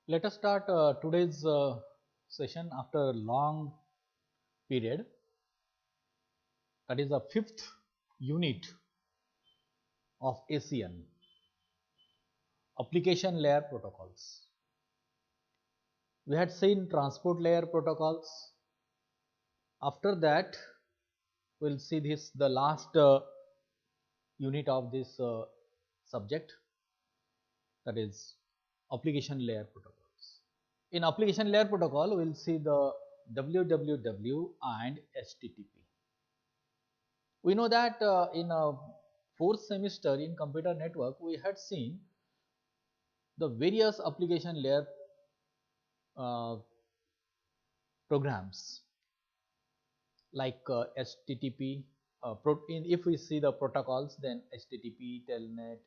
Let us start today's session after a long period. That is the fifth unit of ACN, Application Layer Protocols. We had seen transport layer protocols. After that, we'll see this the last unit of this subject, that is application layer protocols. In application layer protocol, we'll see the WWW and HTTP. We know that in a fourth semester in computer network, we had seen the various application layer programs like HTTP. If we see the protocols, then HTTP, Telnet,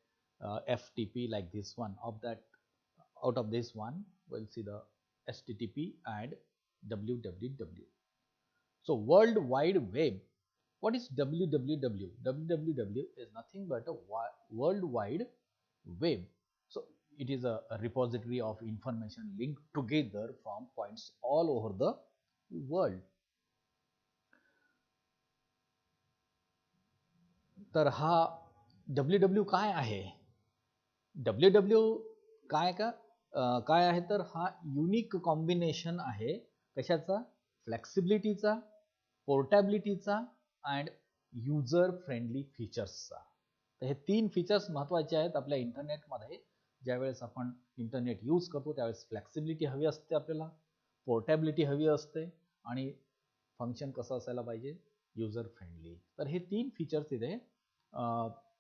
FTP, like this one. Out of this one, we'll see the HTTP and WWW. So World Wide Web. What is WWW? WWW is nothing but a World Wide Web. So it is a repository of information linked together from points all over the world. तर हा WW काय आहे? WW काय आहे तर हा unique combination आहे कशाचा? फ्लेक्सिबिलिटीचा, पोर्टेबिलिटीचा अँड युजर फ्रेंडली फीचर्सचा. तर हे तीन फीचर्स महत्त्वाचे आहेत आपल्या इंटरनेटमध्ये. ज्यावेळेस आपण इंटरनेट यूज करतो त्यावेळेस फ्लेक्सिबिलिटी हवी असते आपल्याला, पोर्टेबिलिटी हवी असते आणि फंक्शन कसं असायला पाहिजे? User friendly. तर हे तीन फीचर्स इथे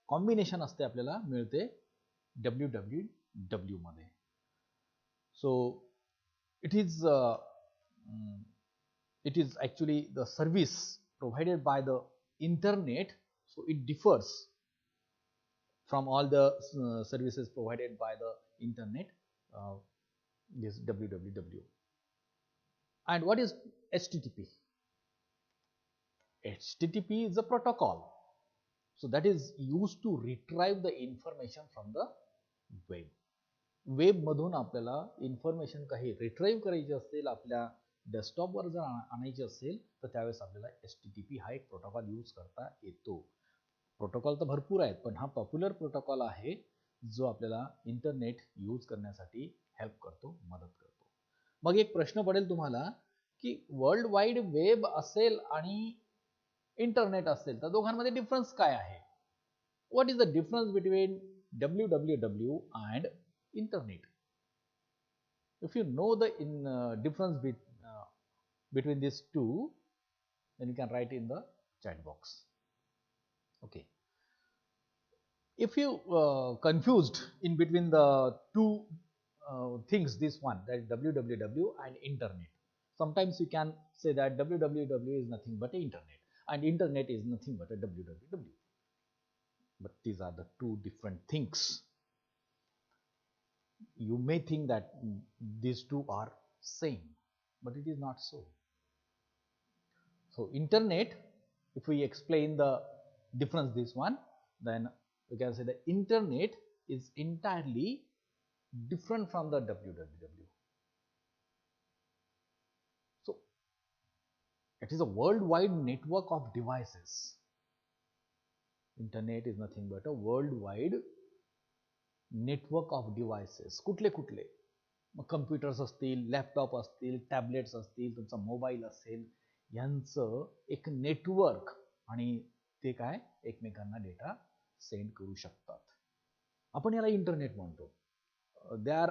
कॉम्बिनेशन असते आपल्याला मिळते WWW मध्ये. So it is actually the service provided by the internet, so it differs from all the services provided by the internet, this WWW. And what is HTTP? HTTP is a protocol, so that is used to retrieve the information from the web. Web मधून आपल्याला information काही retrieve करायची असेल, आपल्या डेस्कटॉपवर जर आणायची असेल तर त्यावेळेस आपल्याला HTTP हा एक प्रोटोकॉल यूज करता येतो. प्रोटोकॉल तर भरपूर आहेत, पण हा पॉप्युलर प्रोटोकॉल आहे जो आपल्याला इंटरनेट यूज करण्यासाठी हेल्प करतो, मदत करतो. मग एक प्रश्न पडेल तुम्हाला की वर्ल्ड वाईड वेब असेल आणि इंटरनेट असेल तर दोघांमध्ये डिफरन्स काय आहे? What is the difference between WWW and internet? If you know the difference between these two, then you can write in the chat box. Okay. If you confused in between the two things, this one, that is WWW and internet, sometimes you can say that WWW is nothing but internet and internet is nothing but a WWW. But these are the two different things. You may think that these two are same, but it is not so. So internet, if we explain the difference, this one, then we can say the internet is entirely different from the WWW. So it is a worldwide network of devices. Internet is nothing but a worldwide network of devices. कुठले कुठले? मग computers असतील, laptop असतील, tablets असतील, तुमचा mobile असेल, यांचं एक नेटवर्क, आणि ते काय एकमेकांना डेटा सेंड करू शकतात. आपण याला इंटरनेट म्हणतो. They are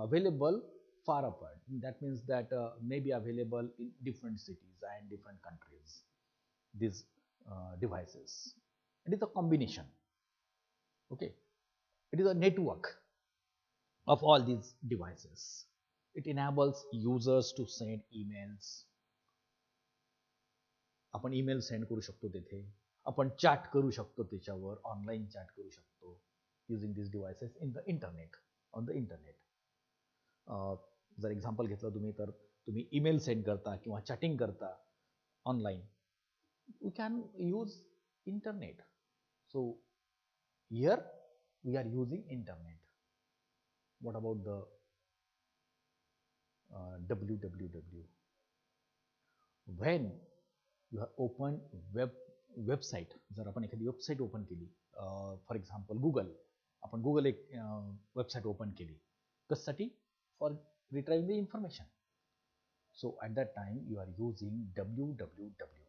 available far apart. That means that may be available in different cities and different countries, these devices. And it's a combination. Okay. It is a network of all these devices. It enables users to send emails. आपण email send करू शकतो तिथे, आपण chat करू शकतो त्याच्यावर, online chat करू शकतो using this devices in the internet, on the internet. जर एक्झाम्पल घेतलं तुम्ही तर तुम्ही ईमेल सेंड करता किंवा चॅटिंग करता online, you can use internet. So here we are using internet. What about the www. When you have opened website, जर आपण एखादी वेबसाईट ओपन केली, फॉर एक्झाम्पल गुगल, आपण गुगल एक वेबसाईट ओपन केली, कशासाठी? For retrieving the information. So at that time you are using www,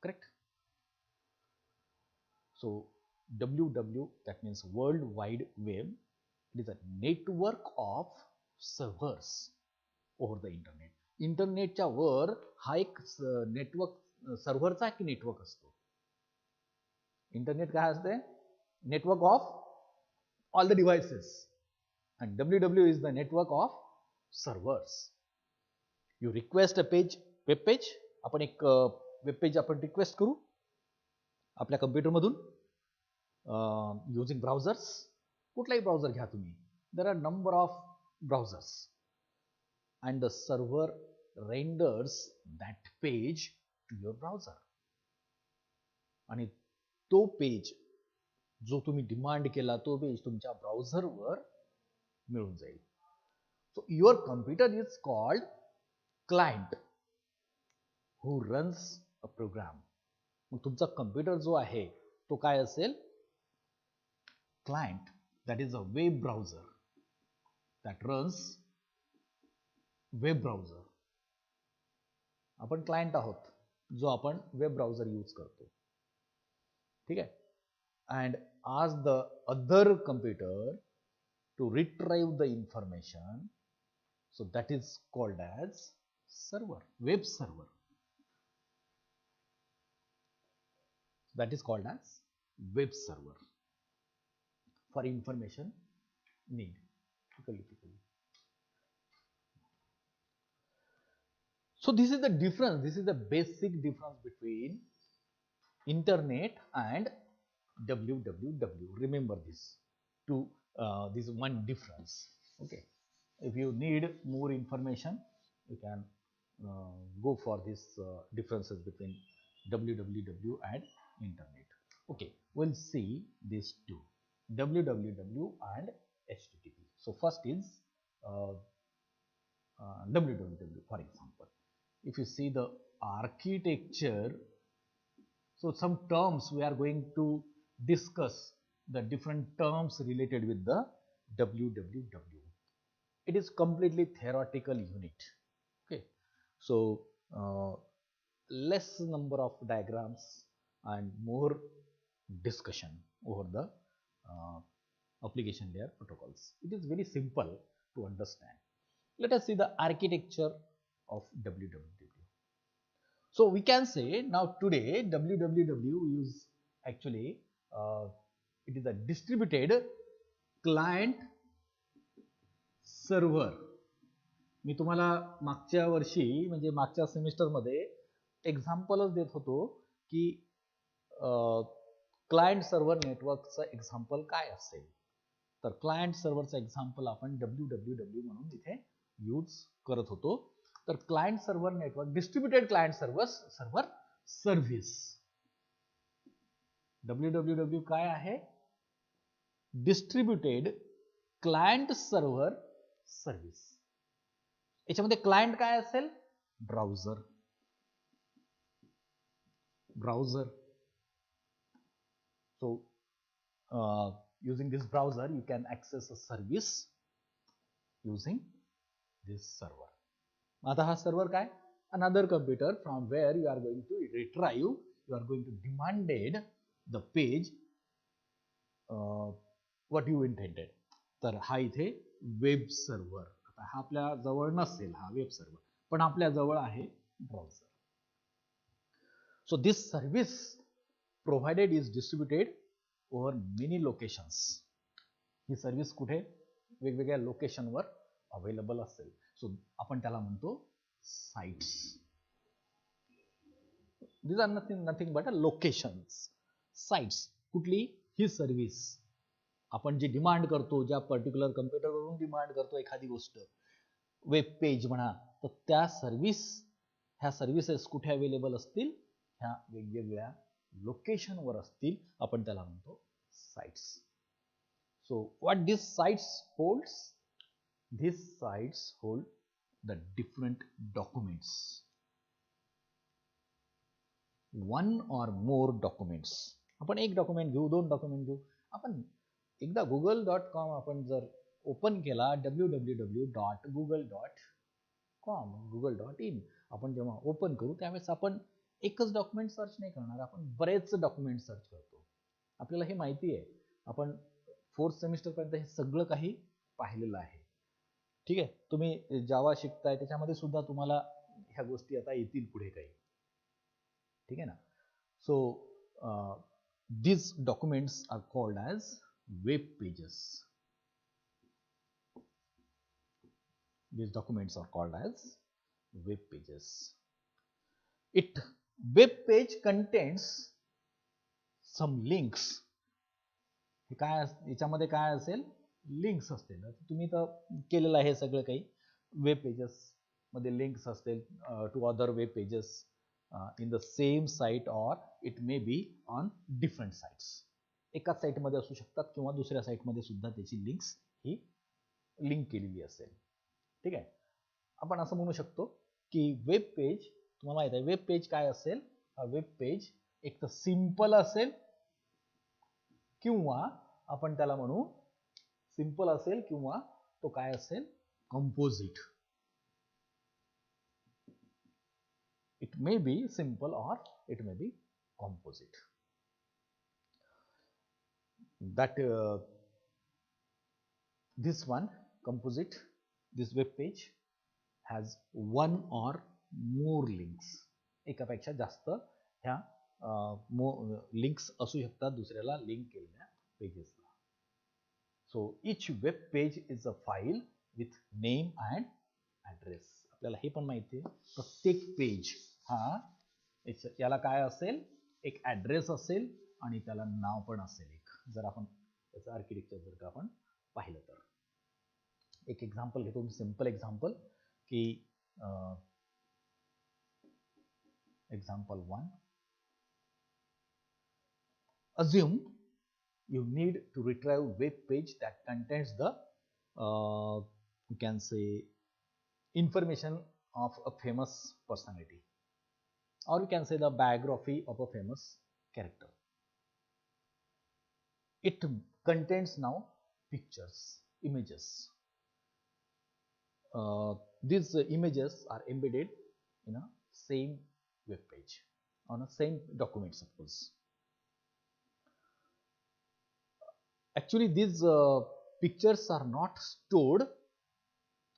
correct? So www, that means World Wide Web. It is a network of servers over the internet. इंटरनेटच्या वर हा एक network, सर्व्हरचा एक network असतो. Internet काय असते? Network of all the devices, and www is the network of servers. You request a page, web page. आपण एक वेब पेज आपण रिक्वेस्ट करू आपल्या कम्प्युटरमधून युजिंग ब्राउझर्स. कुठलाही ब्राउझर घ्या तुम्ही. There are number of browsers and the server renders that page to your browser. आणि तो पेज जो तुम्ही डिमांड केला तो पेज तुमच्या ब्राउझरवर मिळून जाईल. So your computer is called client who runs a program. मग तुमचा कम्प्युटर जो आहे तो काय असेल? Client, that is a web browser that runs web browser. आपण क्लायंट आहोत जो आपण वेब ब्राउझर यूज करतो. ठीक आहे. अँड आज the other computer to retrieve the information, so that is called as server, web server. That is called as web server for information need. So this is the difference, this is the basic difference between internet and www. Remember this, this is one difference. Okay, if you need more information you can go for these differences between www and internet. Okay, we'll see these two, www and http. So first is www. For example, if you see the architecture, so some terms we are going to discuss, the different terms related with the www. It is completely theoretical unit. Okay, so less number of diagrams and more discussion over the application layer protocols. It is very simple to understand. Let us see the architecture of www. So we can say now today www is actually it is a distributed client server. मी तुम्हाला मागच्या वर्षी म्हणजे मागच्या सेमिस्टरमध्ये एक्झाम्पलच देत होतो की client server नेटवर्कचं example काय असेल. तर क्लायंट सर्व्हरचं एक्झाम्पल आपण www म्हणून इथे यूज करत होतो. तर client server network, distributed client server service. www काय आहे? Distributed client server service. याच्यामध्ये क्लायंट काय असेल? Browser. Browser. So using this browser you can access a service using this server. आता हा सर्व्हर काय? Another computer from where you are going to retrieve, you are going to demanded the page what you intended. तर हा इथे web server. आता हा आपल्या जवळ नसेल हा वेब सर्व्हर, पण आपल्या जवळ आहे browser. So this service provided is distributed over many locations. He service कुठे? वेगवेगळ्या लोकेशनवर अवेलेबल असेल. सो आपण त्याला म्हणतो sites. These are nothing but locations. Sites. कुठली? ही सर्व्हिस. आपण जे डिमांड करतो, ज्या पर्टिक्युलर कम्प्युटरवरून डिमांड करतो एखादी गोष्ट, वेब पेज म्हणा, तर त्या सर्व्हिस, ह्या सर्व्हिसेस कुठे अवेलेबल असतील? ह्या वेगवेगळ्या लोकेशनवर असतील. आपण त्याला म्हणतो sites. So what this sites holds? These sites hold the different documents, one or more documents. आपण एक डॉक्युमेंट घेऊ, दोन डॉक्युमेंट घेऊ. आपण एकदा google.com आपण जर ओपन केला www.google.com google.in आपण जेव्हा ओपन करू त्यावेळेस आपण एकच डॉक्युमेंट सर्च नाही करणार, आपण बरेच डॉक्युमेंट सर्च करतो. आपल्याला हे माहिती आहे, आपण 4th सेमिस्टर पर्यंत हे सगळं काही पाहिलेलं आहे. ठीक आहे, तुम्ही जावा शिकताय त्याच्यामध्ये सुद्धा तुम्हाला ह्या गोष्टी आता येतील पुढे काही. ठीक आहे ना. So these documents are called as web pages. These documents are called as web pages. Web page contains some links. हे काय याच्यामध्ये काय असेल, लिंक्स असतील. तुम्ही तर केलेलं आहे सगळं काही. वेब पेजेस मध्ये लिंक्स असतील to other web pages in the same site or it may be on different sites. एकाच साईटमध्ये असू शकतात किंवा दुसऱ्या साईटमध्ये सुद्धा त्याची लिंक्स ही लिंक केलेली असेल. ठीक आहे, आपण असं म्हणू शकतो की वेब पेज, तुम्हाला माहित आहे वेब पेज काय असेल. वेब पेज एक तर सिंपल असेल किंवा आपण त्याला म्हणू सिंपल असेल किंवा तो काय असेल, composite. It may be simple or it may be composite. That this one composite, this web page has one or more links. एकापेक्षा जास्त ह्या लिंक्स असू शकतात दुसऱ्याला लिंक केलेल्या पेजेसला. So each web page is a file with name and address. आपल्याला हे पण माहिती आहे प्रत्येक पेज हा याला काय असेल, एक ॲड्रेस असेल आणि त्याला नाव पण असेल एक. जर आपण त्याचं आर्किटेक्चर जर का आपण पाहिलं तर एक एक्झाम्पल घेतो, सिंपल एक्झाम्पल की example 1. Assume you need to retrieve web page that contains the you can say information of a famous personality, or you can say the biography of a famous character. It contains now pictures, images. These images are embedded in a same web page on a same document, suppose. Actually these pictures are not stored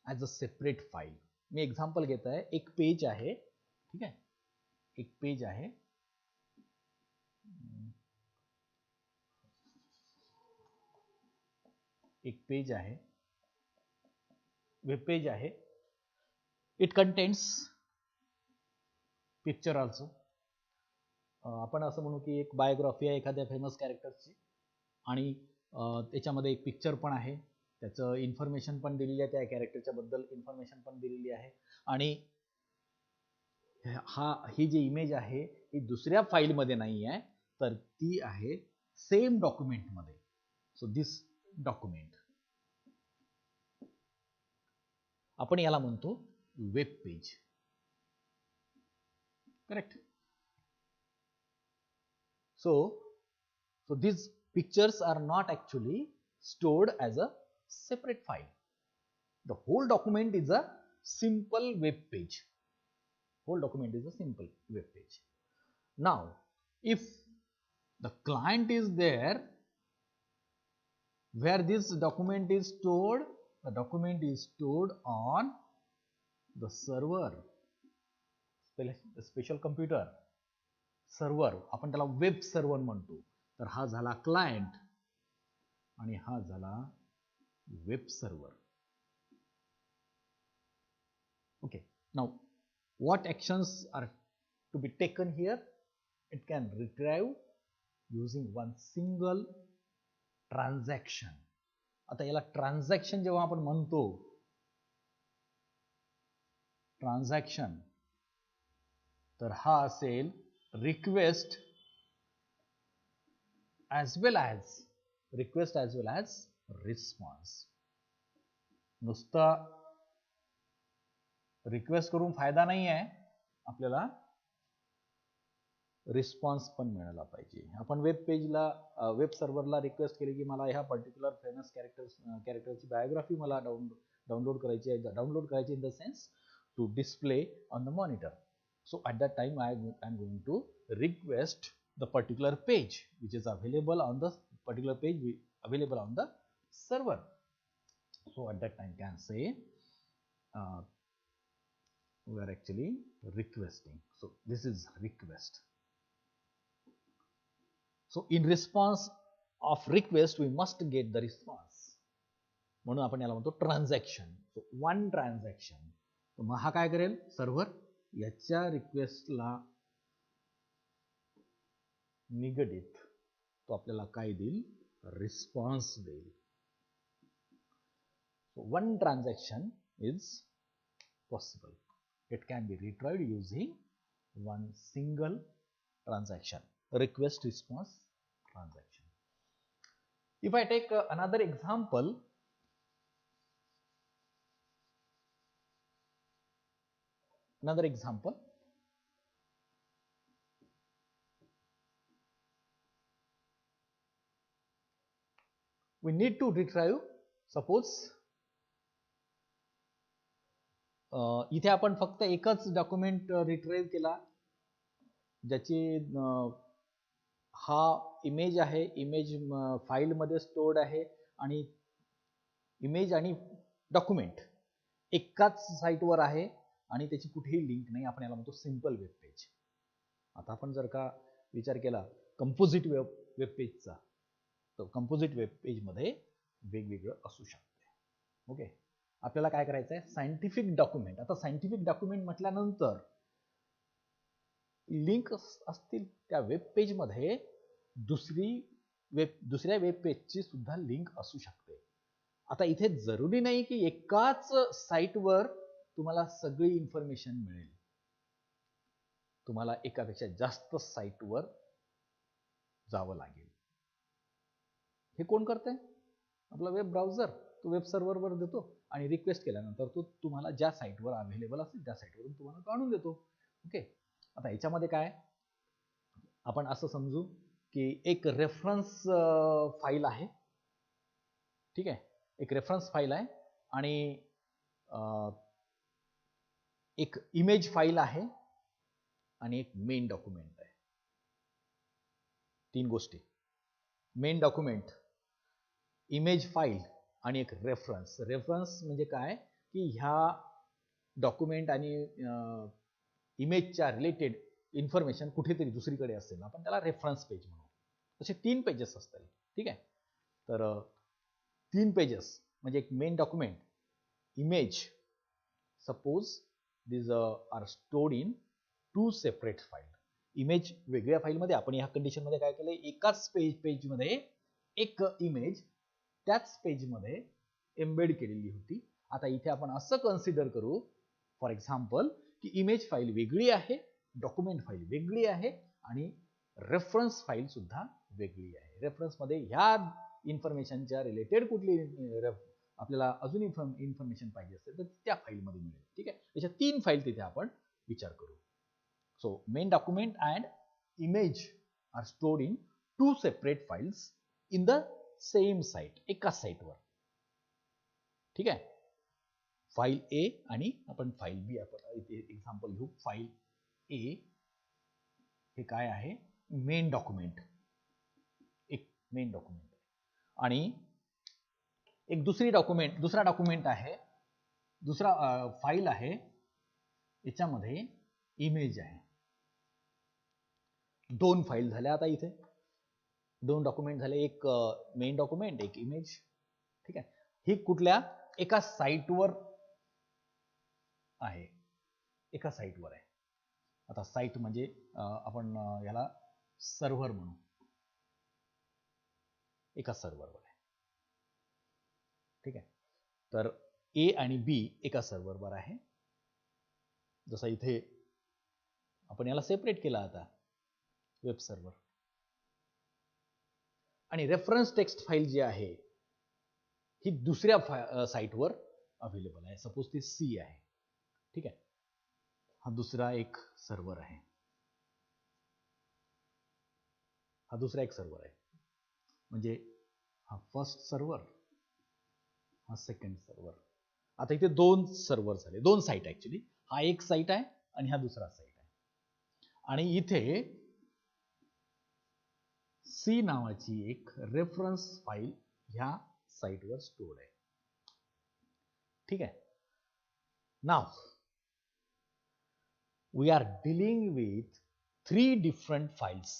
as a separate file. Me example घेत आहे, एक page आहे. ठीक आहे, एक page आहे. एक page आहे, वेब पेज आहे. It contains picture also. आपण असं म्हणू की एक बायोग्राफी आहे एखाद्या फेमस कॅरेक्टरची आणि त्याच्यामध्ये एक पिक्चर पण आहे, त्याचं इन्फॉर्मेशन पण दिलेली आहे, त्या कॅरेक्टरच्या बद्दल इन्फॉर्मेशन पण दिलेली आहे. आणि ही जी इमेज आहे ही दुसऱ्या फाईलमध्ये नाही आहे, तर ती आहे सेम डॉक्युमेंटमध्ये. सो दिस डॉक्युमेंट आपण याला म्हणतो web page. Correct. So these pictures are not actually stored as a separate file. The whole document is a simple web page. Whole document is a simple web page. Now, if the client is there where this document is stored, the document is stored on the server, special computer. Server, आपण त्याला web server म्हणतो. तर हा झाला client आणि हा झाला web server. Okay, now what actions are to be taken here? It can retrieve using one single transaction. आता याला ट्रान्झॅक्शन जेव्हा आपण म्हणतो, ट्रान्झॅक्शन, तर हा असेल request as well as response. नुसता रिक्वेस्ट करून फायदा नाही आहे, आपल्याला रिस्पॉन्स पण मिळाला पाहिजे. आपण वेब पेजला वेब सर्व्हरला रिक्वेस्ट केली की मला ह्या पर्टिक्युलर फेमस कॅरेक्टरची बायोग्राफी मला डाउनलोड करायची आहे, डाउनलोड करायची in the sense to display on the monitor. So at that time I am going to request the particular page which is available on the particular page available on the server. So at that time can say we are actually requesting. So this is request. So in response of request we must get the response. म्हणून आपण याला म्हणतो transaction. So one transaction. मग हा काय करेल, server याच्या रिक्वेस्टला निगडीत तो आपल्याला काय देईल, रिस्पॉन्स देईल. So one transaction is possible. It can be retrieved using one single transaction, request response transaction. If I take another example, we need to retrieve, suppose इथे आपण फक्त एकच डॉक्युमेंट रिट्रीव्ह केला, ज्याची हा इमेज आहे, इमेज फाईलमध्ये स्टोर्ड आहे आणि इमेज आणि डॉक्युमेंट एकाच साईटवर आहे आणि त्याची कुठेही लिंक नाही. आपण याला म्हणतो सिंपल वेब पेज. आता आपण जर का विचार केला कंपोजिट वेब पेजचा, तर कंपोजिट वेब पेजमध्ये वेगवेगळं असू शकते. ओके, आपल्याला काय करायचं आहे, सायंटिफिक डॉक्युमेंट. आता सायंटिफिक डॉक्युमेंट म्हटल्यानंतर लिंक असतील त्या वेब पेजमध्ये दुसऱ्या वेब पेजची सुद्धा लिंक असू शकते. आता इथे जरुरी नाही की एकाच साईटवर तुम्हाला सगळी इन्फॉर्मेशन मिळेल. तुम्हाला एकापेक्षा जास्त साईटवर जावं लागेल. हे कोण करते, आपला वेब ब्राउझर. तो वेब सर्व्हरवर देतो आणि रिक्वेस्ट केल्यानंतर तो तुम्हाला ज्या साईटवर अवेलेबल असेल त्या साईटवरून तुम्हाला काढून देतो. ओके, आता याच्यामध्ये काय, आपण असं समजू की एक रेफरन्स फाईल आहे. ठीक आहे, एक रेफरन्स फाईल आहे आणि एक इमेज फाईल आहे आणि एक मेन डॉक्युमेंट आहे. तीन गोष्टी, मेन डॉक्युमेंट, इमेज फाईल आणि एक रेफरन्स. रेफरन्स म्हणजे काय की ह्या डॉक्युमेंट आणि इमेजच्या रिलेटेड इन्फॉर्मेशन कुठेतरी दुसरीकडे असेल, आपण त्याला रेफरन्स पेज म्हणू. असे 3 पेजेस असतात. ठीक आहे, तर 3 पेजेस म्हणजे एक main document, image. Suppose these are stored in 2 separate file. Image वेगळ्या फाईलमध्ये, आपण ह्या कंडिशनमध्ये काय केलं, एकाच पेजमध्ये एक इमेज त्याच पेजमध्ये एम्बेड केलेली होती. आता इथे आपण असं कन्सिडर करू, फॉर एक्झाम्पल, की इमेज फाईल वेगळी आहे, डॉक्युमेंट फाईल वेगळी आहे आणि रेफरन्स फाईल सुद्धा वेगळी आहे. रेफरन्समध्ये ह्या इन्फॉर्मेशनच्या रिलेटेड कुठली आपल्याला अजून इन्फॉर्मेशन पाहिजे असेल तर त्या फाईलमध्ये मिळेल. ठीक आहे, याच्या 3 फाईल तिथे आपण विचार करू. So main document and image are stored in 2 separate files in the same site, एकाच साईटवर. ठीक आहे, फाईल ए आणि आपण फाईल बी. आपण इथे एक्झाम्पल घेऊ. फाईल ए हे काय आहे, मेन डॉक्युमेंट, एक मेन डॉक्युमेंट. आणि एक दुसरा डॉक्युमेंट आहे, दुसरा फाईल आहे, याच्यामध्ये इमेज आहे. 2 फाईल झाल्या. आता इथे 2 डॉक्युमेंट झाले, एक मेन डॉक्युमेंट, एक इमेज. ठीक आहे, ही कुठल्या एका साईटवर आहे, एका साईटवर आहे. आता साईट म्हणजे आपण याला सर्व्हर म्हणू, एका सर्व्हरवर आहे. ठीक आहे, तर ए आणि बी एका सर्व्हरवर आहे. जसं इथे आपण याला सेपरेट केला आता, वेब सर्व्हर. आणि रेफरन्स टेक्स्ट फाईल जी आहे ही दुसऱ्या साईटवर अवेलेबल आहे. सपोज ती सी आहे. ठीक आहे. हा दुसरा एक सर्व्हर आहे, हा दुसरा एक सर्व्हर आहे. म्हणजे हा फर्स्ट सर्व्हर, हा सेकंड सर्व्हर. आता इथे दोन सर्व्हर झाले, दोन साईट ऍक्च्युली. हा एक साईट आहे आणि हा दुसरा साईट आहे. आणि इथे सी नावाची एक रेफरन्स फाईल ह्या साईटवर स्टोअर्ड आहे. ठीक आहे. नाव we are dealing with three different files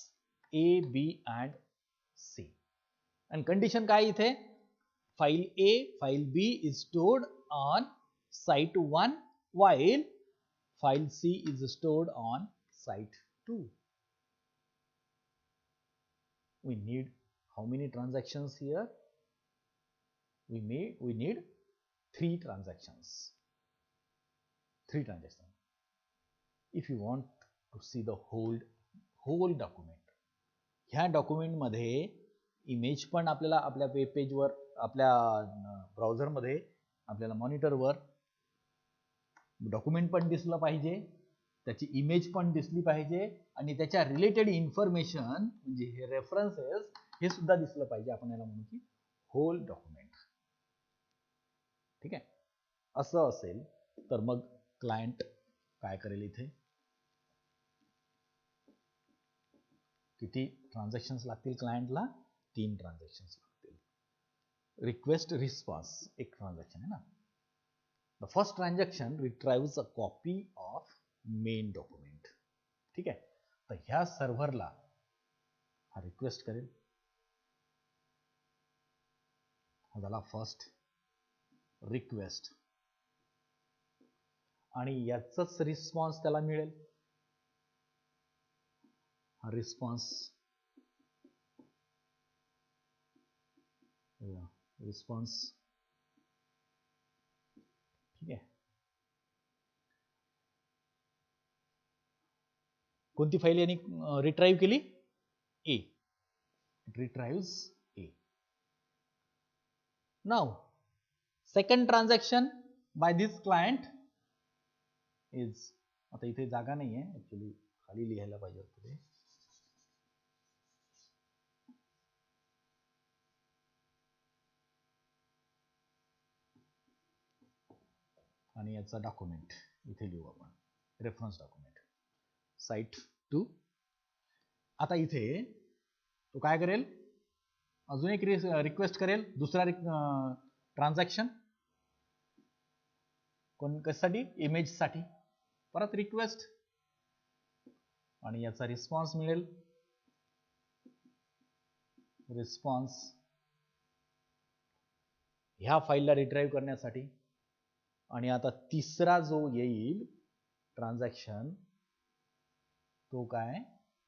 A, B and C. And condition काय इथे? File A, file B is stored on site 1 while file C is stored on site 2. We need how many transactions here? We need three transactions. Three transactions. If you want to see the whole document, ह्या document मध्ये image पण आपल्याला आपल्या web पेजवर, आपल्या ब्राउझरमध्ये, आपल्याला मॉनिटरवर document पण दिसलं पाहिजे, त्याची इमेज पण दिसली पाहिजे आणि त्याच्या रिलेटेड इन्फॉर्मेशन म्हणजे हे रेफरन्सेस हे सुद्धा दिसलं पाहिजे. आपण याला म्हणू की होल डॉक्युमेंट. ठीक आहे. असं असेल तर मग क्लायंट काय करेल? इथे किती ट्रान्झॅक्शन्स लागतील क्लायंटला? 3 ट्रान्झॅक्शन्स लागतील. रिक्वेस्ट रिस्पॉन्स एक ट्रान्झॅक्शन आहे ना. The first transaction retrieves a copy of main document. ठीक आहे. तर ह्या सर्व्हरला हा रिक्वेस्ट करेल. हा झाला फर्स्ट रिक्वेस्ट आणि याचाच रिस्पॉन्स त्याला मिळेल. हा रिस्पॉन्स ठीक आहे. कोणती फाईल यांनी रिट्राईव्ह केली? A. It retrieves A. Now second transaction by this client is, आता इथे जागा नाही आहे ऍक्च्युली, खाली लिहायला पाहिजे होतं ते. आणि याचा डॉक्युमेंट इथे लिहू आपण, रेफरन्स डॉक्युमेंट साईट 2. आता इथे तो काय करेल? अजून एक रिक्वेस्ट करेल, दुसरा ट्रान्झॅक्शन. कशासाठी? इमेजसाठी. परत रिक्वेस्ट आणि याचा रिस्पॉन्स मिळेल. रिस्पॉन्स ह्या फाईलला रिट्राईव्ह करण्यासाठी. आणि आता तिसरा जो येईल ट्रान्झॅक्शन तो काय?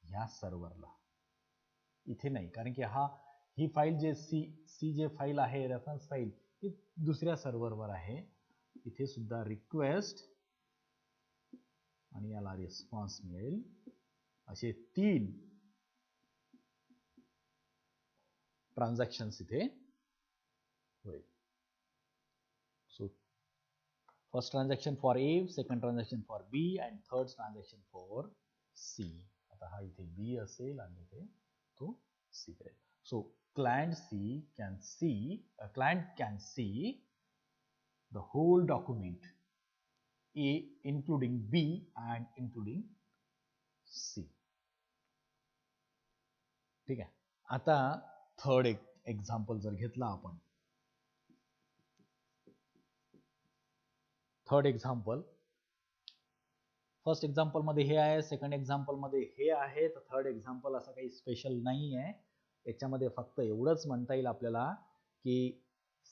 ह्या सर्व्हरला. इथे नाही, कारण की ही फाईल जे सी जे फाईल आहे रेफरन्स फाईल ती दुसऱ्या सर्व्हरवर आहे. इथे सुद्धा रिक्वेस्ट आणि याला रिस्पॉन्स मिळेल. असे 3 ट्रान्झॅक्शन्स इथे होईल. So first transaction for A, second transaction for B and third transaction for C. आता हा इथे B असेल आणि इथे तो C करेल. So client can see the whole document A including B and including C. ठीक आहे. आता थर्ड एक्झाम्पल जर घेतला आपण, थर्ड एक्झाम्पल, फर्स्ट एक्झाम्पल मध्ये हे आहे, सेकंड एक्झाम्पल मध्ये हे आहे, तर थर्ड एक्झाम्पल असं काही स्पेशल नाही आहे. याच्यामध्ये फक्त एवढंच म्हणता येईल आपल्याला की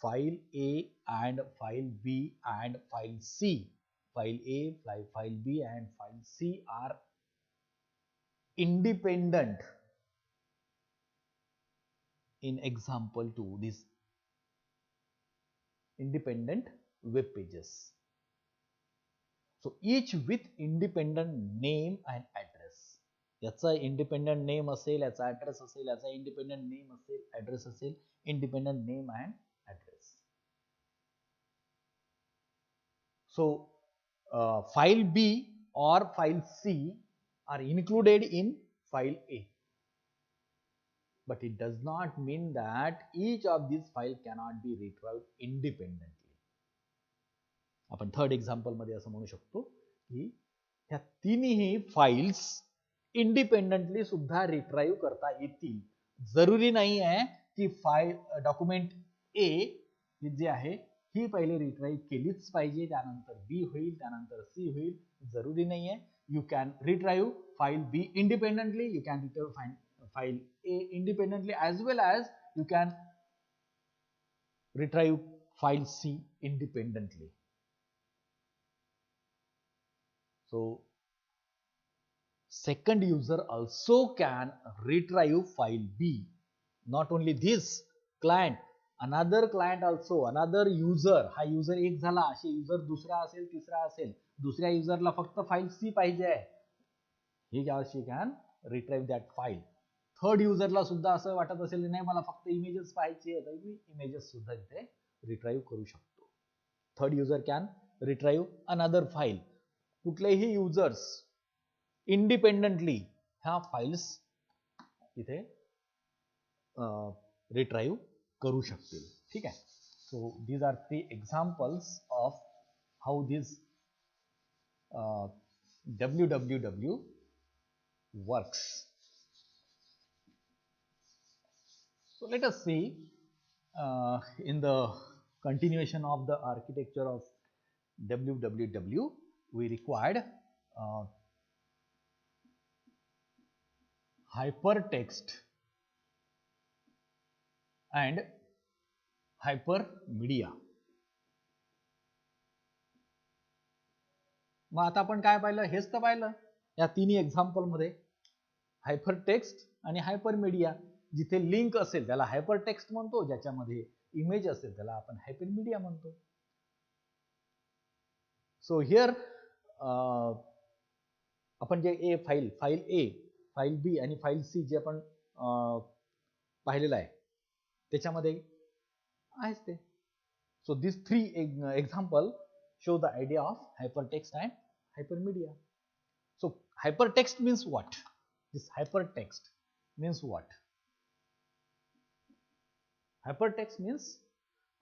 file A and file B and file C, file A, file B and file C are independent in example 2, these independent web pages. So each with independent name and address. याचा इंडिपेंडंट नेम असेल, याचा address असेल, याचा independent name असेल, address असेल, independent name and address. So file B or file C are included in file A. But it does not mean that each of these files cannot be retrieved independently. आपण third example मध्ये असं म्हणू शकतो की ह्या तिन्ही files independently सुद्धा retrieve करता येतील. जरुरी नाही आहे की फाईल डॉक्युमेंट ए जे आहे ही पहिले रिट्राईव्ह केलीच पाहिजे, त्यानंतर बी होईल, त्यानंतर सी होईल, जरुरी नाही आहे. You can retrieve file B independently, you can retrieve file A independently, as well as you can retrieve file C independently. So second user also can retrieve file B. Not only this client, another client also, another user, हा user एक झाला, असे user दुसरा असेल, तिसरा असेल, दुसऱ्या userला फक्त फाईल C पाहिजे आहे, he or she can retrieve that file. Third युजरला सुद्धा असं वाटत असेल नाही मला फक्त इमेजेस पाहिजे तर मी इमेजेस सुद्धा इथे रिट्राईव्ह करू शकतो. Third user can retrieve another file. कुठलेही युजर्स इंडिपेंडेंटली ह्या फाइल्स इथे रिट्राईव्ह करू शकतील. ठीक आहे. So these are 3 examples of how this WWW works. So let us see in the continuation of the architecture of WWW, we required hypertext and hypermedia. मग आता आपण काय पाहिलं, हेच तर पाहिलं या तिन्ही एक्झाम्पल मध्ये. हायपरटेक्स्ट आणि हायपरमीडिया. जिथे लिंक असेल त्याला हायपरटेक्स्ट म्हणतो, ज्याच्यामध्ये इमेज असेल त्याला आपण हायपरमीडिया म्हणतो. सो हिअर आपण जे फाईल ए, फाईल बी आणि फाईल सी जे आपण पाहिलेलं आहे त्याच्यामध्ये आहेच ते. So this 3 example show the idea of hypertext and hypermedia. So hypertext means what? This hypertext means what? Hypertext means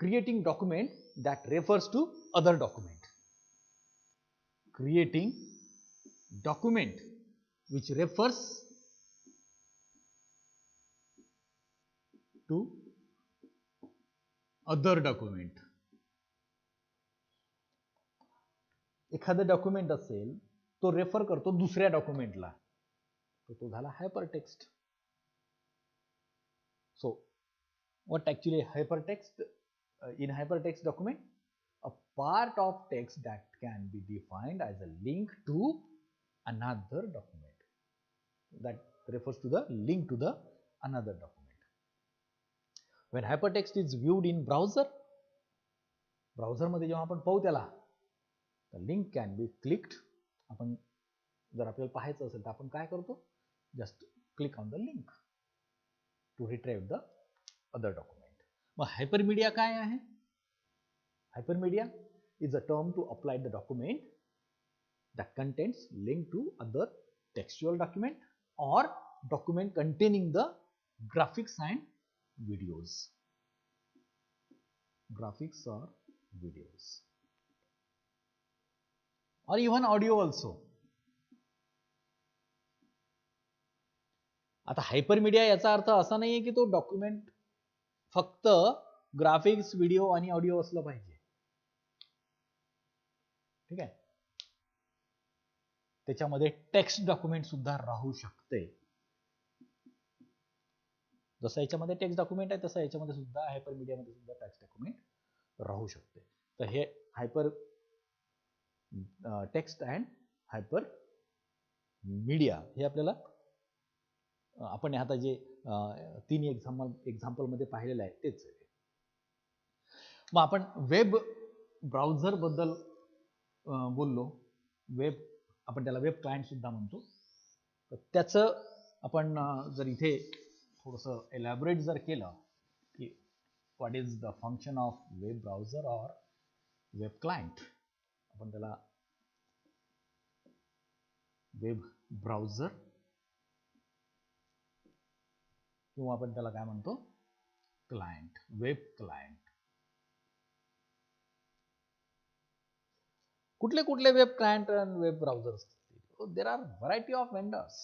creating document that refers to other document. Creating document which refers to other document. एखादं document असेल तो refer करतो दुसऱ्या डॉक्युमेंटला, तो झाला hypertext. So what actually hypertext? In hypertext document, a part of text that can be defined as a link to another document. That refers to the link to the another document. When hypertext is viewed in browser मध्ये जेव्हा आपण पाहू त्याला, the link can be clicked. आपण जर आपल्याला पाहायचं असेल तर आपण काय करतो, just click on the link to retrieve the other document. मग हायपरमीडिया काय आहे? हायपरमीडिया is a term to apply the document that contains link to other textual document or document containing the graphics and videos. Graphics or videos. Or even audio also. आता हायपरमीडिया याचा अर्थ असा नाहीये की तो डॉक्युमेंट फक्त ग्राफिक्स, व्हिडिओ आणि audio असलं पाहिजे. ठीक आहे. त्याच्यामध्ये टेक्स्ट डॉक्युमेंट सुद्धा राहू शकते. जसं याच्यामध्ये टेक्स्ट डॉक्युमेंट आहे तसं याच्यामध्ये सुद्धा हायपरमीडियामध्ये सुद्धा टेक्स्ट डॉक्युमेंट राहू शकते. तर हे hyper text and hyper media हे आपल्याला आपण आता जे 3 एक्झाम्पल मध्ये पाहिलेलं आहे तेच आहे. मग आपण वेब ब्राउझर बद्दल बोललो. वेब आपण त्याला वेब क्लायंट सुद्धा म्हणतो. तर त्याचं आपण जर इथे थोडंसं एलॅबोरेट जर केलं की what is the function of web browser or web client, आपण त्याला वेब ब्राउझर किंवा आपण त्याला काय म्हणतो, क्लायंट, वेब क्लायंट. कुठले कुठले वेब क्लायंट आणि web browsers? There are variety of vendors.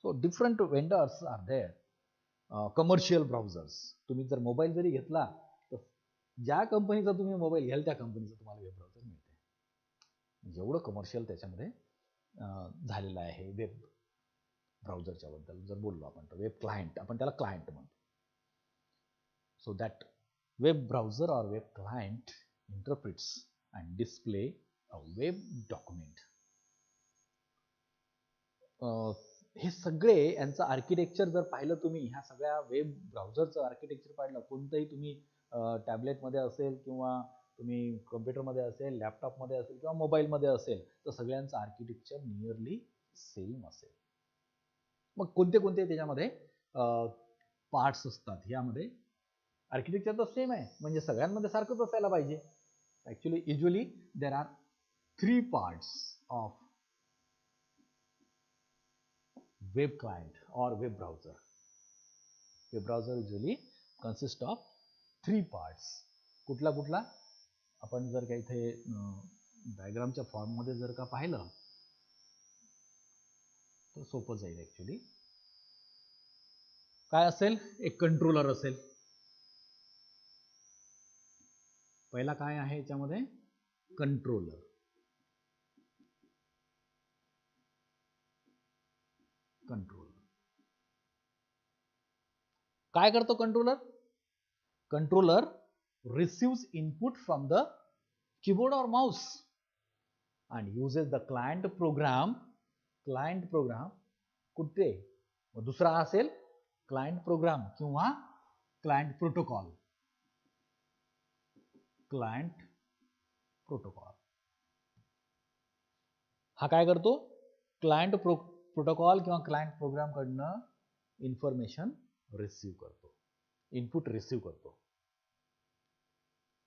So different vendors are there. Commercial browsers, तुम्ही जर मोबाईल जरी घेतला तर ज्या कंपनीचा तुम्ही मोबाईल घ्याल त्या कंपनीचं तुम्हाला वेब ब्राउझर मिळते. एवढं कमर्शियल त्याच्यामध्ये झालेलं आहे वेब ब्राउझरच्या बद्दल जर बोललो आपण तर वेब क्लायंट, आपण त्याला क्लायंट म्हणतो. So that web browser or web client interprets and display a web document. हे सगळे यांचं आर्किटेक्चर जर पाहिलं तुम्ही, ह्या सगळ्या वेब ब्राउझरचं आर्किटेक्चर पाहिलं, कोणतंही तुम्ही टॅबलेटमध्ये असेल किंवा तुम्ही कम्प्युटरमध्ये असेल, लॅपटॉपमध्ये असेल किंवा मोबाईलमध्ये असेल, तर सगळ्यांचं आर्किटेक्चर नियरली सेम असेल. मग कोणते कोणते त्याच्यामध्ये पार्ट्स असतात? यामध्ये आर्किटेक्चर तर सेम आहे, म्हणजे सगळ्यांमध्ये सारखंच असायला पाहिजे. Actually usually there are 3 parts of web client or web browser. Web browser usually consists of 3 parts. कुठला कुठला? आपण जर का इथे डायग्रामच्या फॉर्ममध्ये जर का पाहिलं तर सोपं जाईल. ॲक्च्युली काय असेल? एक कंट्रोलर असेल. पहिला काय आहे याच्यामध्ये? कंट्रोलर. कंट्रोलर काय करतो? Controller receives input from the keyboard or mouse and uses the client program कुठे? दुसरा असेल क्लायंट प्रोग्राम किंवा क्लायंट प्रोटोकॉल. हा काय करतो? क्लायंट प्रोटोकॉल किंवा क्लायंट प्रोग्राम कडनं इन्फॉर्मेशन रिसीव्ह करतो, इनपुट रिसीव्ह करतो.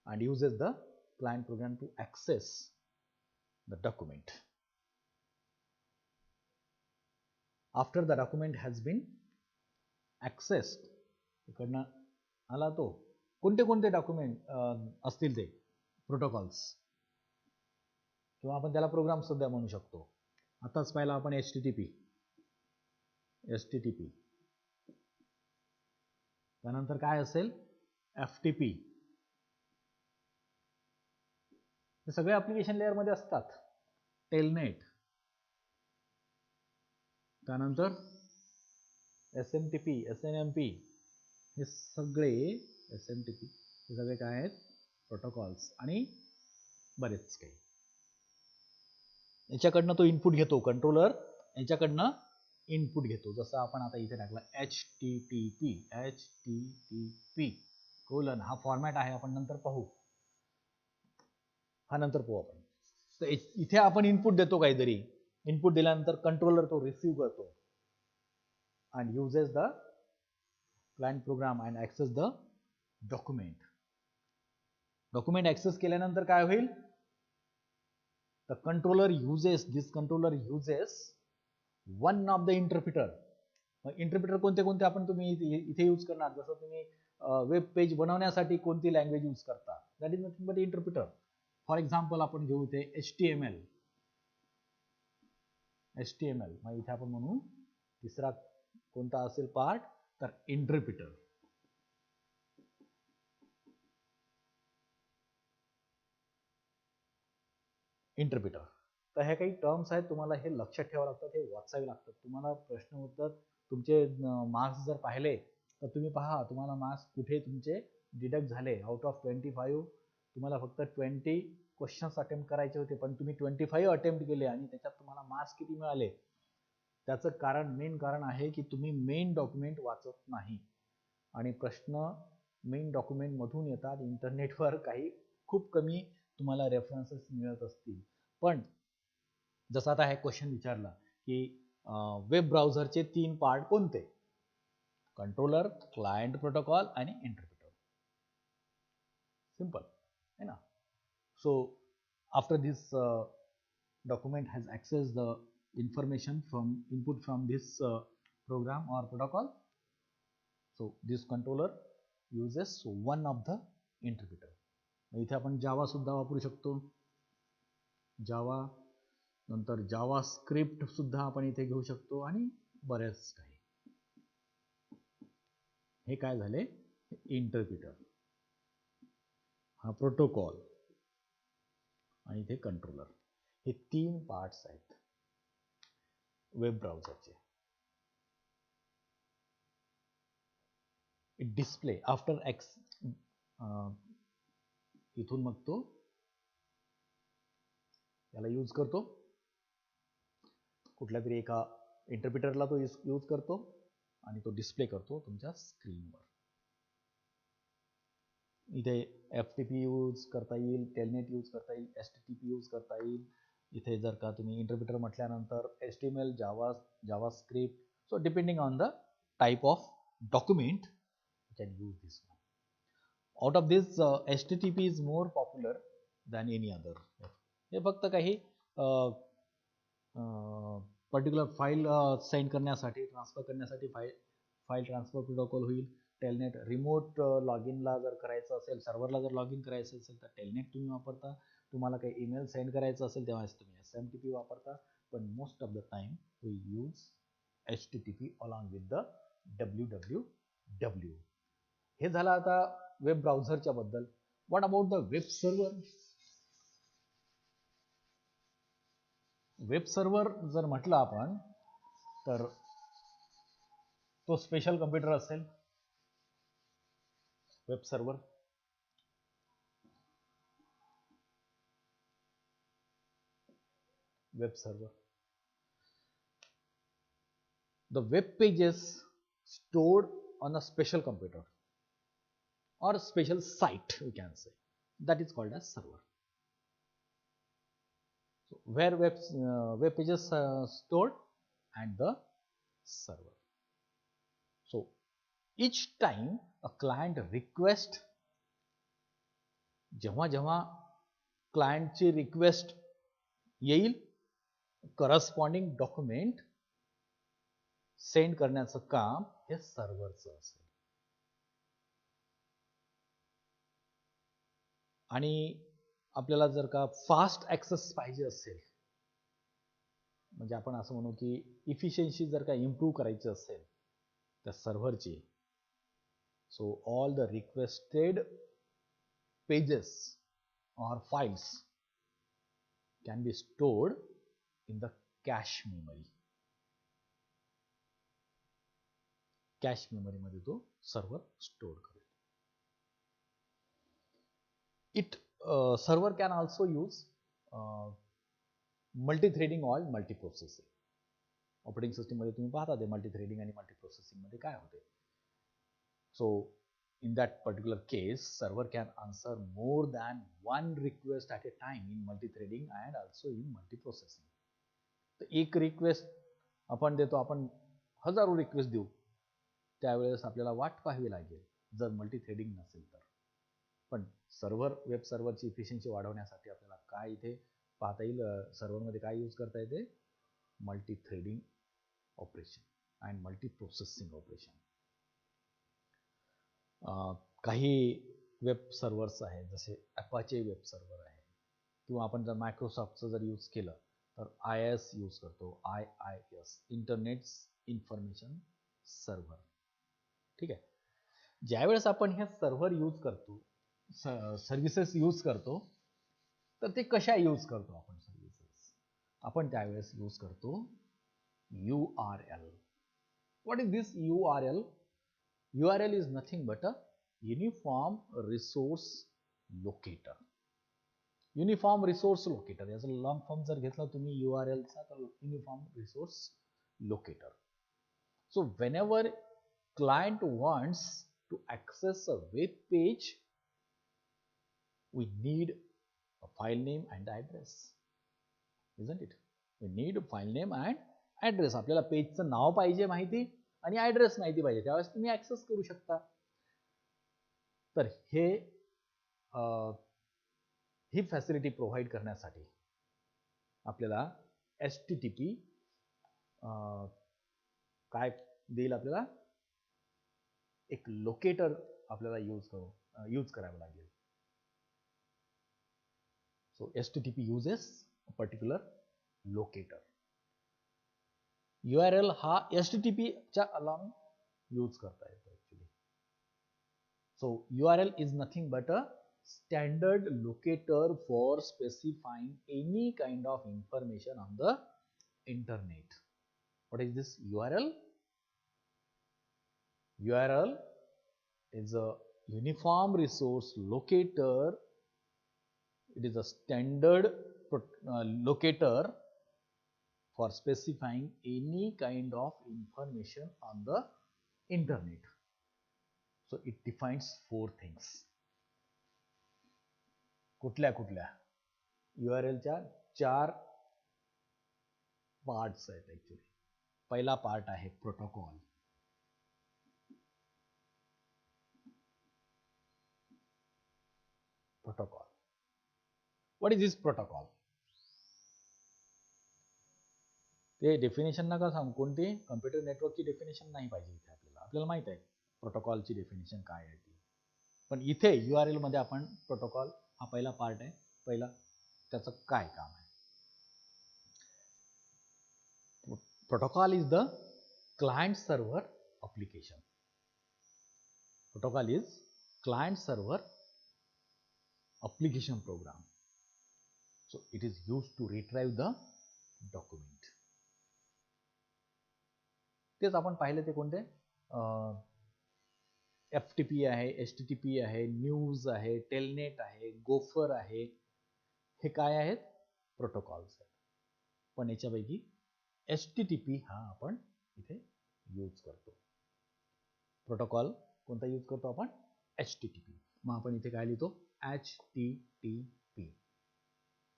and uses the client program to access the document. After the document has been accessed, इकडनं आला तो, कोणते कोणते डॉक्युमेंट असतील ते प्रोटोकॉल्स किंवा आपण त्याला प्रोग्राम सुद्धा म्हणू शकतो. आताच पाहिला आपण HTTP. त्यानंतर काय असेल? FTP. हे सगळे ॲप्लिकेशन लेअरमध्ये असतात. टेलनेट. त्यानंतर SMTP, SNMP. हे सगळे SMTP हे सगळे काय आहेत? प्रोटोकॉल्स आणि बरेच काही. याच्याकडनं तो इनपुट घेतो, कंट्रोलर याच्याकडनं इनपुट घेतो. जसं आपण आता इथे टाकला HTTP कोलन, हा फॉर्मॅट आहे, आपण नंतर पाहू. आपण. तर इथे आपण इनपुट देतो काहीतरी. इनपुट दिल्यानंतर कंट्रोलर तो रिसीव्ह करतो and uses the client program and access the document. Document access केल्यानंतर काय होईल? the controller uses one of the interpreter. Interpreter कोणते कोणते आपण तुम्ही इथे यूज करणार? जसं तुम्ही वेब पेज बनवण्यासाठी कोणती लँग्वेज यूज करता? That is nothing but interpreter. For example आपण घेऊ इथे HTML. मग इथे आपण म्हणू तिसरा कोणता असेल पार्ट? तर इंटरप्रिटर. तर हे काही टर्म्स आहेत, तुम्हाला हे लक्षात ठेवावं लागतात, हे वाचावे लागतात. तुम्हाला प्रश्न उत्तर तुमचे मार्क्स जर पाहिले तर तुम्ही पहा तुम्हाला मार्क्स कुठे तुमचे डिडक्ट झाले. आउट ऑफ 25 तुम्हाला फक्त 20 क्वेश्चन्स अटेम्प्ट करायचे होते, पण तुम्ही 25 अटेम्प्ट केले आणि त्याच्यात तुम्हाला मार्क्स किती मिळाले? त्याचं कारण, मेन कारण आहे की तुम्ही मेन डॉक्युमेंट वाचत नाही आणि प्रश्न मेन डॉक्युमेंट मधून येतात. इंटरनेटवर काही खूप कमी तुम्हाला रेफरन्सेस मिळत असतील. पण जसं आता हे क्वेश्चन विचारला की वेब ब्राउझरचे 3 पार्ट कोणते? कंट्रोलर, क्लायंट प्रोटोकॉल आणि इंटरप्रिटर. सिंपल है ना. So after this document has accessed the information from input from this program or protocol. So this controller uses one of the interpreter. इथे आपण जावा सुद्धा वापरू शकतो. जावा नंतर जावा स्क्रिप्ट सुद्धा आपण इथे घेऊ शकतो आणि बरेच काही. हे काय झाले इंटरप्रिटर, हा प्रोटोकॉल आणि इथे कंट्रोलर. हे तीन पार्ट्स आहेत वेब ब्राउझरचे. डिस्प्ले आफ्टर एक्स इथून मग तो याला यूज करतो, कुठल्या तरी एका इंटरप्रिटरला तो यूज करतो आणि तो डिस्प्ले करतो तुमच्या स्क्रीनवर. इथे FTP यूज करता येईल, टेलनेट यूज करता येईल, HTTP यूज करता येईल. इथे जर का तुम्ही इंटरप्रिटर म्हटल्यानंतर HTML, Java script. So depending on the type of document you can use this one. Out of this HTTP is more popular than any other. हे फक्त काही पर्टिक्युलर फाईल सेंड करण्यासाठी, ट्रान्सफर करण्यासाठी फाईल ट्रान्सफर प्रोटोकॉल होईल. Telnet remote log इनला जर करायचं असेल, सर्व्हरला जर लॉग इन करायचं असेल तर टेलनेट तुम्ही वापरता. तुम्हाला काही ईमेल सेंड करायचं असेल तेव्हा तुम्ही SMTP वापरता. पण most of the time we use HTTP along with the www. हे झालं आता वेब ब्राउझरच्या बद्दल. What about the web server? Web server जर म्हटलं आपण तर तो स्पेशल कम्प्युटर असेल. Web server the web pages stored on a special computer or a special site, we can say, that is called as server. So where web pages stored and the server. So each time a client request, जेव्हा जेव्हा क्लायंटची request येईल, corresponding document send करण्याचं काम हे सर्व्हरचं असेल. आणि आपल्याला जर का फास्ट ॲक्सेस पाहिजे असेल, म्हणजे आपण असं म्हणू की इफिशियन्सी जर का इम्प्रूव्ह करायची असेल त्या सर्व्हरची, so all the requested pages or files can be stored in the cache memory. Cache memory मध्ये तो सर्व्हर स्टोअर करेल. Server can also use multi-threading or multi-processing. Operating system मध्ये तुम्ही पाहता ते मल्टी-थ्रेडिंग आणि मल्टी-प्रोसेसिंग मध्ये काय होते. So in that particular case, server can answer more than one request at a time in multi-threading and also in multi-processing. तर एक रिक्वेस्ट आपण देतो, आपण हजारो रिक्वेस्ट देऊ, त्यावेळेस आपल्याला वाट पाहावी लागेल जर मल्टी-थ्रेडिंग नसेल तर. पण वेब सर्व्हरची इफिशियन्सी वाढवण्यासाठी आपल्याला काय इथे पाहता येईल, सर्व्हरमध्ये काय यूज करता येते, multi-threading operation and multi-processing operation. काही वेब सर्व्हर्स आहेत, जसे अपाचे वेब सर्व्हर आहे, किंवा आपण जर मायक्रोसॉफ्टचं जर यूज केलं तर IIS यूज करतो, IIS इंटरनेट इन्फॉर्मेशन सर्व्हर. ठीक आहे. ज्यावेळेस आपण हे सर्व्हर यूज करतो, सर्व्हिसेस यूज करतो, तर ते कशा यूज करतो आपण सर्व्हिसेस? आपण त्यावेळेस यूज करतो URL. What is this URL? URL is nothing but a uniform resource locator. Uniform resource locator याचा लॉंग फॉर्म जर घेतला तुम्ही URL चा तर uniform resource locator. So whenever client wants to access a web page, we need a file name and address, isn't it? We need a file name and address. आपल्याला पेजचं नाव पाहिजे माहिती आणि address माहिती पाहिजे, त्यावेळेस तुम्ही ॲक्सेस करू शकता. तर ही फॅसिलिटी प्रोव्हाइड करण्यासाठी आपल्याला HTTP काय देईल आपल्याला, एक लोकेटर आपल्याला यूज करावं लागेल. So HTTP uses a particular locator. URL हा HTTP च्या अलॉंग यूज करता येतो actually. So URL is nothing but a standard locator for specifying any kind of information on the internet. What is this URL? URL is a uniform resource locator. It is a standard locator for specifying any kind of information on the internet. So it defines 4 things. कुठल्या URL च्या 4 parts आहेत actually. पहिला part आहे protocol. What is this protocol? ते definition नका सांगू, कोणती computer नेटवर्कची डेफिनेशन नाही पाहिजे इथे आपल्याला माहित आहे प्रोटोकॉलची डेफिनेशन काय आहे ती. पण इथे URL मध्ये आपण प्रोटोकॉल हा पहिला पार्ट आहे, पहिला त्याचं काय काम आहे. Protocol is the client server application. Protocol is client server application program. So it is used to retrieve the document. तेच आपण पाहिले ते कोणते, FTP आहे, HTTP आहे, न्यूज आहे, टेलनेट आहे, गोफर आहे, हे काय आहेत, प्रोटोकॉल्स आहेत. पण याच्यापैकी HTTP हा आपण इथे यूज करतो. प्रोटोकॉल कोणता यूज करतो आपण, HTTP. मग आपण इथे काय लिहितो, HTTP.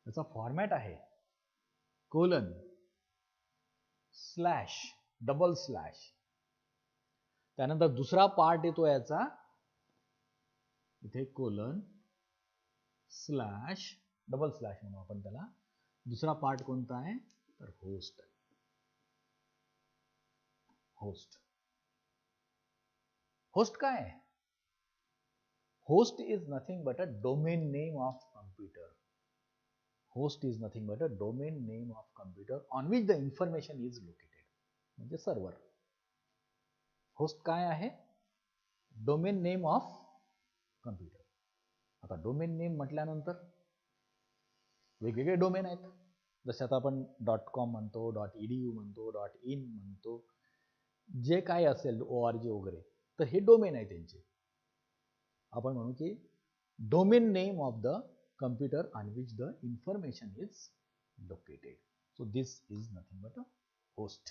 त्याचा फॉर्मॅट आहे कोलन स्लॅश डबल स्लॅश. त्यानंतर दुसरा पार्ट येतो याचा, इथे कोलन स्लॅश डबल स्लॅश म्हणून आपण त्याला. दुसरा पार्ट कोणता आहे तर होस्ट आहे. होस्ट काय आहे, host is nothing but a domain name of computer. Host is nothing but a domain name of computer on which the information is located. म्हणजे सर्व्हर. होस्ट काय आहे, डोमेन नेम ऑफ कम्प्युटर. आता domain name म्हटल्यानंतर वेगवेगळे domain आहेत. जसे आता आपण .com म्हणतो, .edu म्हणतो, .in म्हणतो, जे काय असेल ORG वगैरे, तर हे डोमेन आहे त्यांचे. आपण म्हणू की domain name of the computer on which the information is located. So this is nothing but a host.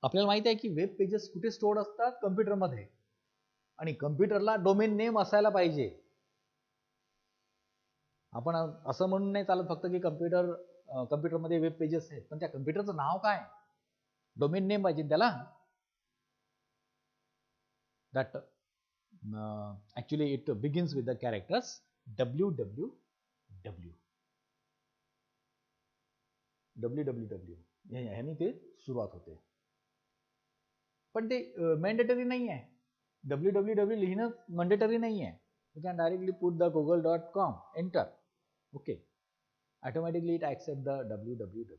आपल्याला माहिती आहे की वेब पेजेस कुठे स्टोअर्ड असतात, कम्प्युटरमध्ये. आणि कम्प्युटरला डोमेन नेम असायला पाहिजे. आपण असं म्हणून नाही चालत फक्त की कम्प्युटरमध्ये वेब पेजेस आहेत, पण त्या कम्प्युटरचं नाव काय, डोमेन नेम पाहिजे त्याला. That actually it begins with the characters www. ह्यानी ते सुरुवात होते. पण ते मॅन्डेटरी नाही आहे. www लिहिणं मॅन्डेटरी नाही आहे. You can directly put the google.com, enter. Okay. Automatically it accepts the www.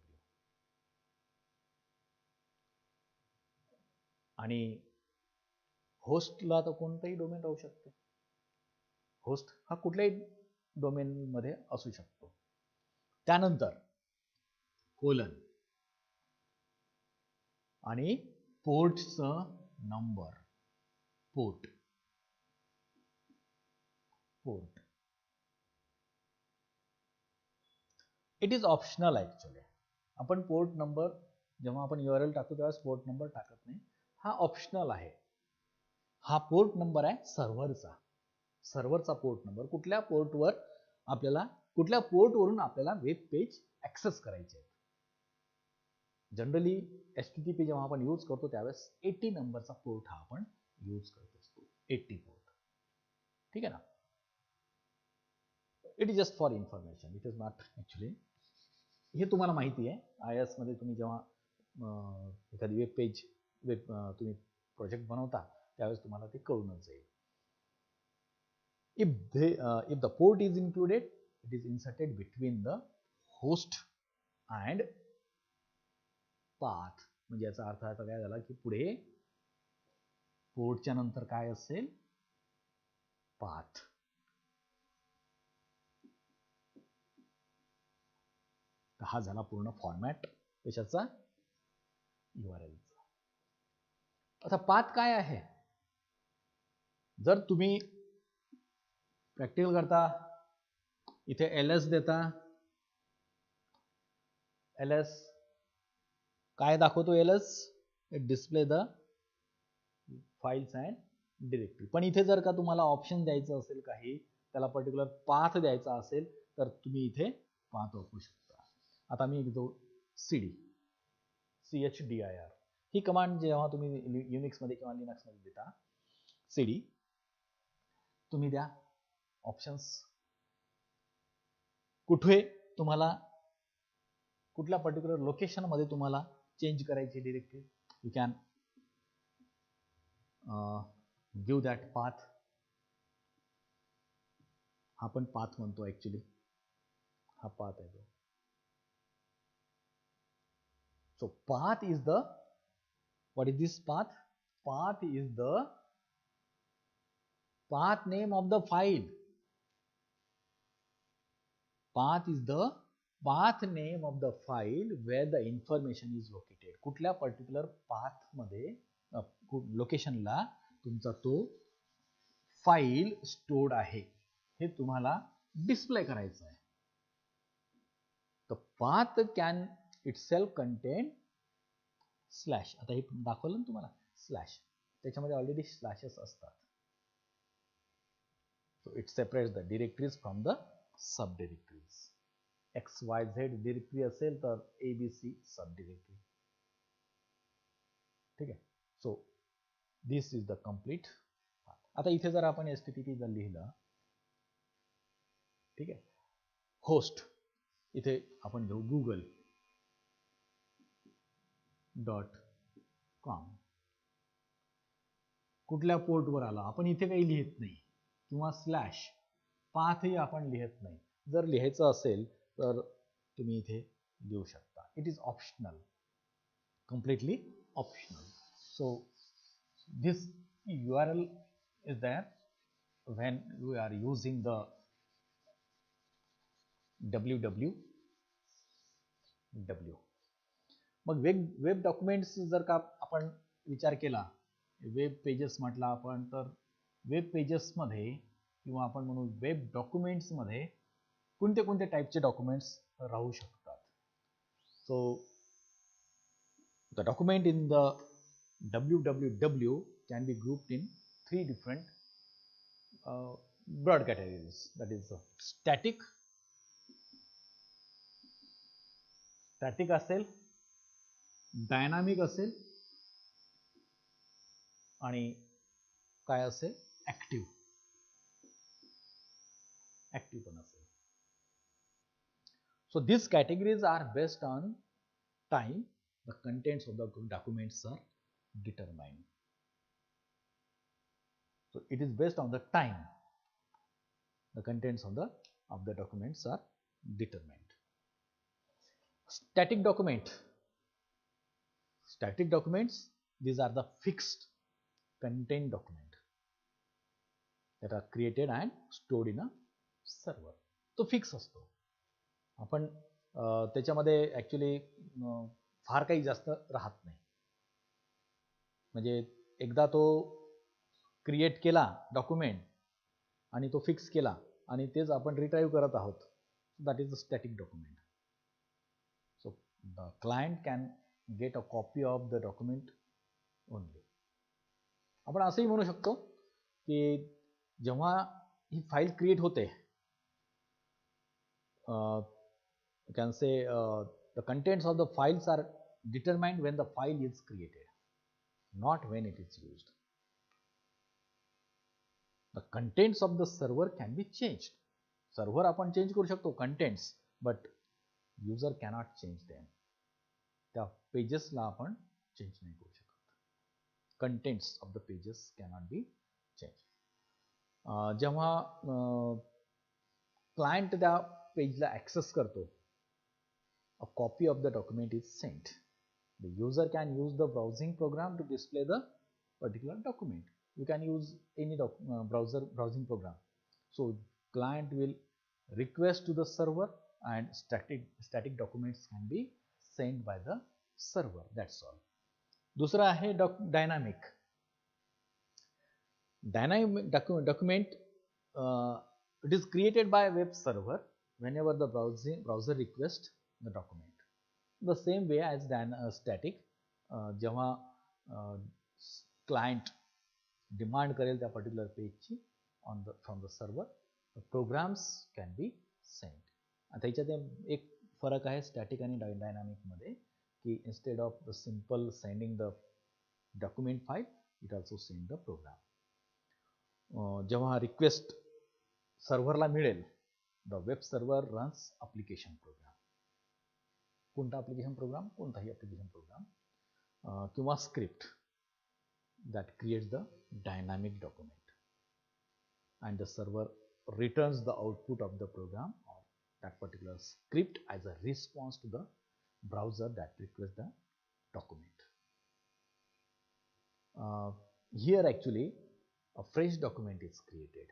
आणि होस्टला तर कोणताही डोमेन राहू शकते. होस्ट हा कुठल्याही डोमेन मध्ये असू शकतो. त्यानंतर कोलन आणि पोर्टचं number. Port it is optional actually. आपण पोर्ट नंबर जेव्हा आपण URL टाकतो तेव्हा पोर्ट नंबर टाकत नाही, हा ऑप्शनल आहे. हा पोर्ट नंबर आहे सर्व्हरचा पोर्ट नंबर. कुठल्या पोर्टवरून आपल्याला वेब पेज ऍक्सेस करायचे आहे. जनरली HTTP जेव्हा आपण यूज करतो त्यावेळेस 80 नंबरचा पोर्ट हा आपण यूज करत असतो. 80 पोर्ट. ठीक आहे ना. It is just for information. It is not actually हे तुम्हाला माहिती आहे, IIS मध्ये तुम्ही जेव्हा एखादी वेब पेज तुम्ही प्रोजेक्ट बनवता त्यावेळेस तुम्हाला ते कळूनच जाईल. If the port is included, it is inserted between the host and path. म्हणजे याचा अर्थ असा काय झाला की पुढे पोर्टच्या नंतर काय असेल, पाथ. हा झाला पूर्ण फॉर्मॅट कशाचा, URLचा. आता पाथ काय आहे, जर तुम्ही प्रॅक्टिकल करता इथे ls देता, ls काय दाखवतो, ls display the files and directory. पण इथे जर का तुम्हाला ऑप्शन द्यायचं असेल काही, त्याला पर्टिक्युलर पाथ द्यायचा असेल तर तुम्ही इथे पाथ वापरू शकता. आता मी घेतो cd, chdir. ही कमांड जेव्हा तुम्ही युनिक्समध्ये किंवा लिनक्समध्ये देता, cd तुम्ही द्या ऑप्शन्स, कुठे तुम्हाला कुठल्या पर्टिक्युलर लोकेशनमध्ये तुम्हाला चेंज करायची directory, you can give that path. हा पण पाथ म्हणतो ऍक्च्युली, हा पाथ आहे तो. So path is the, what is this path? Path is the path name of the file. Path is the path name of the file where the information is located. कुठल्या particular path मध्ये लोकेशनला तुमचा तो file stored आहे हे तुम्हाला display करायचं आहे. The path can itself contain slash. आता हे दाखवलं ना तुम्हाला स्लॅश, त्याच्यामध्ये ऑलरेडी स्लॅशेस असतात. So it separates the directories from the sub directories. XYZ directory असेल तर ABC सब डिरेक्टरी. ठीक आहे. So this is the complete. आता इथे जर आपण HTTP जर लिहिलं, ठीक आहे, होस्ट इथे आपण घेऊ google.com. कुठल्या पोर्टवर आला आपण इथे काही लिहित नाही, किंवा स्लॅश पाथही आपण लिहित नाही. जर लिहायचं असेल तर तुम्ही इथे लिहू शकता. It is optional, completely optional. So this URL is there when we are using the www. मग वेब डॉक्युमेंट्स जर का आपण विचार केला, वेब पेजेस म्हटला आपण, तर वेब पेजेसमध्ये किंवा आपण म्हणू वेब डॉक्युमेंट्समध्ये कोणते कोणते टाईपचे डॉक्युमेंट्स राहू शकतात. So the document in the www can be grouped in 3 different broad categories. That is static असेल, डायनामिक असेल आणि काय असेल, ऍक्टिव्ह पण असेल. So these categories are based on time. The contents of the documents are determined. So it is based on the time. The contents of the documents are determined. Static documents, these are the fixed content document that are created and stored in a server. तो fix असतो. आपण त्याच्यामध्ये actually फार काही जास्त राहत नाही. म्हणजे एकदा तो क्रिएट केला डॉक्युमेंट आणि तो फिक्स केला आणि तेच आपण रिट्राईव्ह करत आहोत. That is the static document. So the client can get a copy of the document only. आपण असंही म्हणू शकतो की जेव्हा ही फाईल क्रिएट होते, you can say the contents of the files are determined when the file is created, not when it is used. The contents of the server can be changed. Server आपण change करू शकतो contents, but user cannot change them. त्या पेजेसला आपण change नाही करू शकत. Contents of the pages cannot be change. जेव्हा client त्या पेजला ॲक्सेस करतो, a copy of the document is sent. The user can use the browsing program to display the particular document. You can use any browsing program. So client will request to the server and static documents can be sent by the server. That's all. दूसरा है dynamic. Dynamic document it is created by a web server whenever the browser requests the document. The same way as static. जेव्हा client demand करेल त्या particular page from the server, the programs can be sent. आता याच्यात एक फरक आहे static आणि dynamic मध्ये, की instead of the simple sending the document file, it also send the program. जेव्हा रिक्वेस्ट सर्व्हरला मिळेल, the web server runs application program. कोणता ॲप्लिकेशन प्रोग्राम? कोणताही ॲप्लिकेशन प्रोग्राम किंवा script that creates the dynamic document, and the server returns the output of the program or that particular script as a response to the browser that requests the document. Here actually a fresh document is created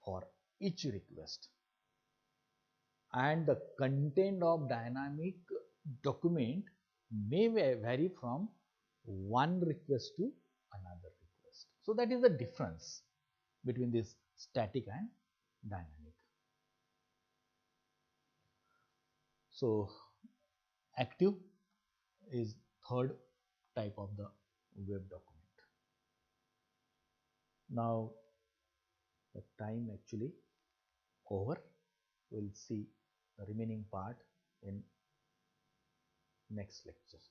for each request, and the content of dynamic document may vary from one request to another request. So that is the difference between this static and dynamic. So active is third type of the web document. Now the time actually over. We'll see the remaining part in next lecture.